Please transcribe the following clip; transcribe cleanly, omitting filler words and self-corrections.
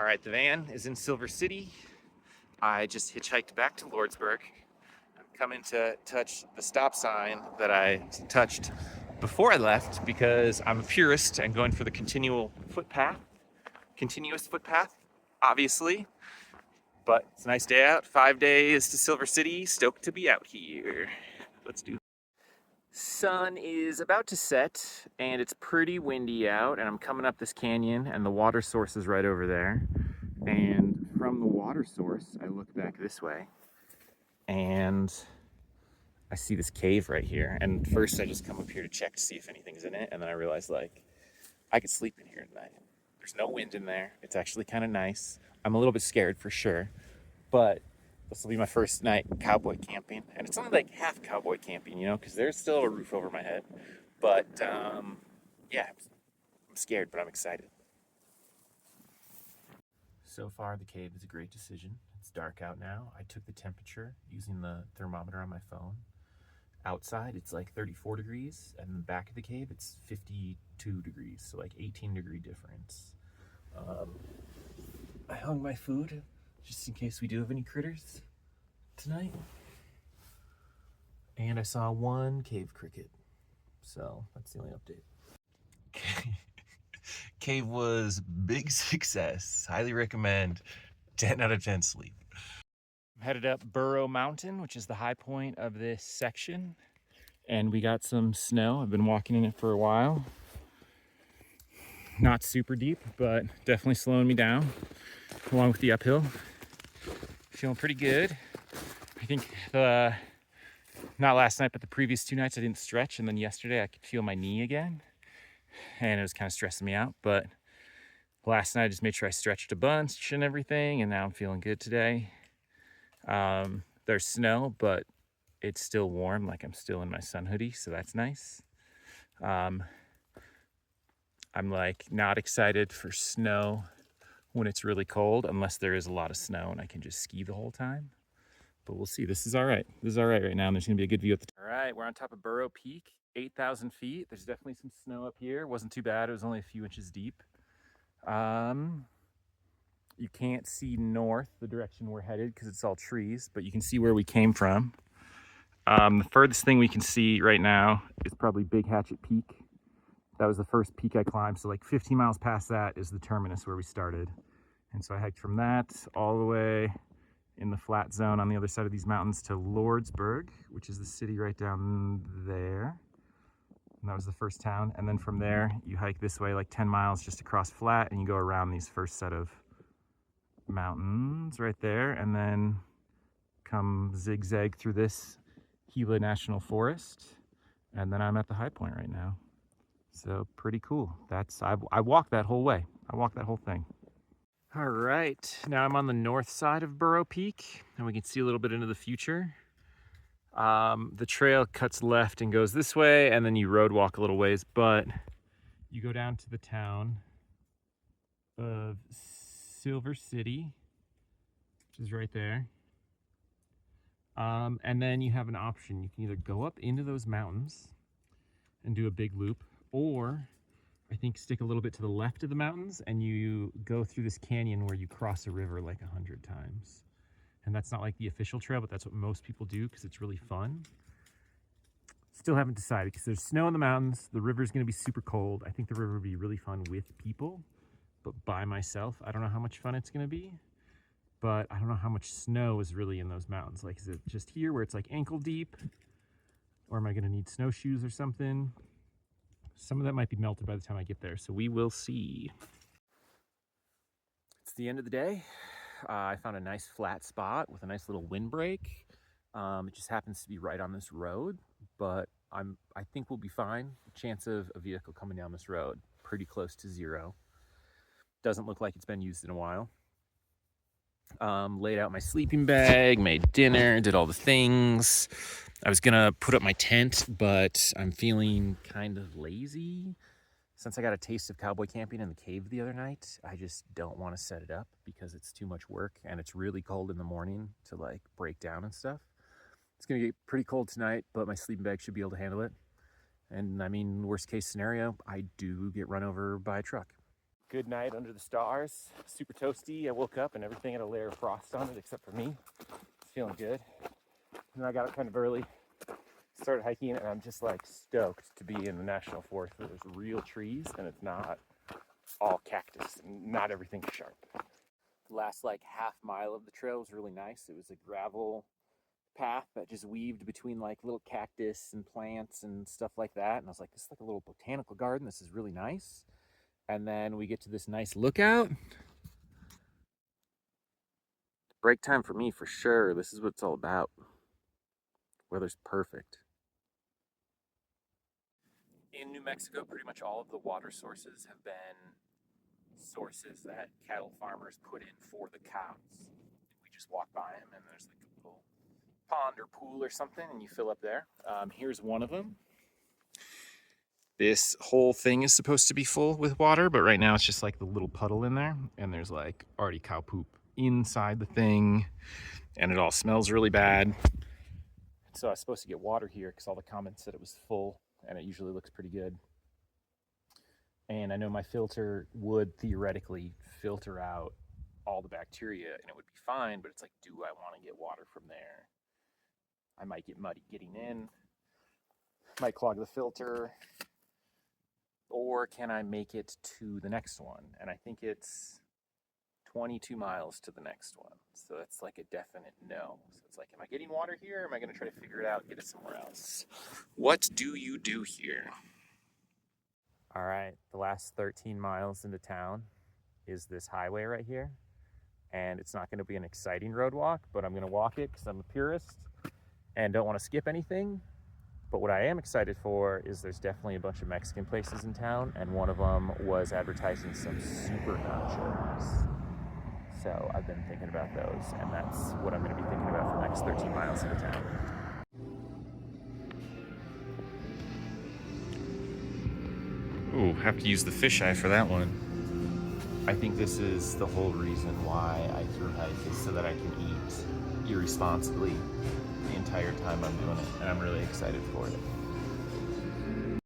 All right, the van is in Silver City. I just hitchhiked back to Lordsburg. I'm coming to touch the stop sign that I touched before I left because I'm a purist and going for the continuous footpath, obviously. But it's a nice day out, 5 days to Silver City, stoked to be out here. Let's do it. Sun is about to set and it's pretty windy out, and I'm coming up this canyon and the water source is right over there. And from the water source, I look back this way and I see this cave right here. And first I just come up here to check to see if anything's in it. And then I realize, like, I could sleep in here tonight. There's no wind in there. It's actually kind of nice. I'm a little bit scared for sure, but this will be my first night cowboy camping. And it's only like half cowboy camping, you know, because there's still a roof over my head. But yeah, I'm scared, but I'm excited. So far, the cave is a great decision. It's dark out now. I took the temperature using the thermometer on my phone. Outside, it's like 34 degrees, and in the back of the cave, it's 52 degrees, so like 18-degree difference. I hung my food just in case we do have any critters tonight. And I saw one cave cricket, so that's the only update. Cave was big success. Highly recommend. 10 out of 10 sleep. I'm headed up Burrow Mountain, which is the high point of this section. And we got some snow. I've been walking in it for a while. Not super deep, but definitely slowing me down along with the uphill. Feeling pretty good. I think not last night, but the previous 2 nights I didn't stretch. And then yesterday I could feel my knee again. And it was kind of stressing me out, but last night I just made sure I stretched a bunch and everything, and now I'm feeling good today. There's snow, but it's still warm, like I'm still in my sun hoodie, so that's nice. I'm like not excited for snow when it's really cold, unless there is a lot of snow and I can just ski the whole time. But we'll see. This is all right. This is all right now, and there's gonna be a good view at the top. All right, we're on top of Burrow Peak, 8,000 feet. There's definitely some snow up here. Wasn't too bad. It was only a few inches deep. You can't see north, the direction we're headed, because it's all trees, but you can see where we came from. The furthest thing we can see right now is probably Big Hatchet Peak. That was the first peak I climbed. So like 15 miles past that is the terminus where we started. And so I hiked from that all the way in the flat zone on the other side of these mountains to Lordsburg, which is the city right down there. And that was the first town. And then from there, you hike this way like 10 miles just across flat, and you go around these first set of mountains right there, and then come zigzag through this Gila National Forest. And then I'm at the high point right now. So pretty cool. I walked that whole way. I walked that whole thing. All right, now I'm on the north side of Burrow Peak, and we can see a little bit into the future. The trail cuts left and goes this way, and then you road walk a little ways, but you go down to the town of Silver City, which is right there. And then you have an option. You can either go up into those mountains and do a big loop, or I think stick a little bit to the left of the mountains and you go through this canyon where you cross a river like 100 times. And that's not like the official trail, but that's what most people do because it's really fun. Still haven't decided because there's snow in the mountains. The river's going to be super cold. I think the river would be really fun with people, but by myself, I don't know how much fun it's going to be. But I don't know how much snow is really in those mountains. Like, is it just here where it's like ankle deep? Or am I going to need snowshoes or something? Some of that might be melted by the time I get there, so we will see. It's the end of the day. I found a nice flat spot with a nice little windbreak. It just happens to be right on this road, but I think we'll be fine. The chance of a vehicle coming down this road, pretty close to zero. Doesn't look like it's been used in a while. Laid out my sleeping bag, made dinner, did all the things. I was gonna put up my tent, but I'm feeling kind of lazy. Since I got a taste of cowboy camping in the cave the other night, I just don't want to set it up because it's too much work and it's really cold in the morning to like break down and stuff. It's gonna get pretty cold tonight, but my sleeping bag should be able to handle it. And I mean, worst case scenario, I do get run over by a truck. Good night under the stars. Super toasty. I woke up and everything had a layer of frost on it except for me. It's feeling good. And I got up kind of early, started hiking, and I'm just like stoked to be in the national forest where there's real trees and it's not all cactus and not everything's sharp. Last like half mile of the trail was really nice. It was a gravel path that just weaved between like little cactus and plants and stuff like that. And I was like, this is like a little botanical garden. This is really nice. And then we get to this nice lookout. Break time for me for sure. This is what it's all about. Weather's perfect. In New Mexico, pretty much all of the water sources have been sources that cattle farmers put in for the cows. We just walk by them and there's like a little pond or pool or something and you fill up there. Here's one of them. This whole thing is supposed to be full with water, but right now it's just like the little puddle in there and there's like already cow poop inside the thing and it all smells really bad. So I was supposed to get water here because all the comments said it was full and it usually looks pretty good. And I know my filter would theoretically filter out all the bacteria and it would be fine, but it's like, do I want to get water from there? I might get muddy getting in, might clog the filter, or can I make it to the next one? And I think it's 22 miles to the next one. So that's like a definite no. So it's like, am I getting water here? Or am I going to try to figure it out and get it somewhere else? What do you do here? All right, the last 13 miles into town is this highway right here. And it's not going to be an exciting road walk, but I'm going to walk it because I'm a purist and don't want to skip anything. But what I am excited for is there's definitely a bunch of Mexican places in town, and one of them was advertising some super nachos. So I've been thinking about those, and that's what I'm going to be thinking about for the next 13 miles into town. Ooh, have to use the fisheye for that one. I think this is the whole reason why I thru hike, is so that I can eat irresponsibly the entire time I'm doing it, and I'm really excited for it.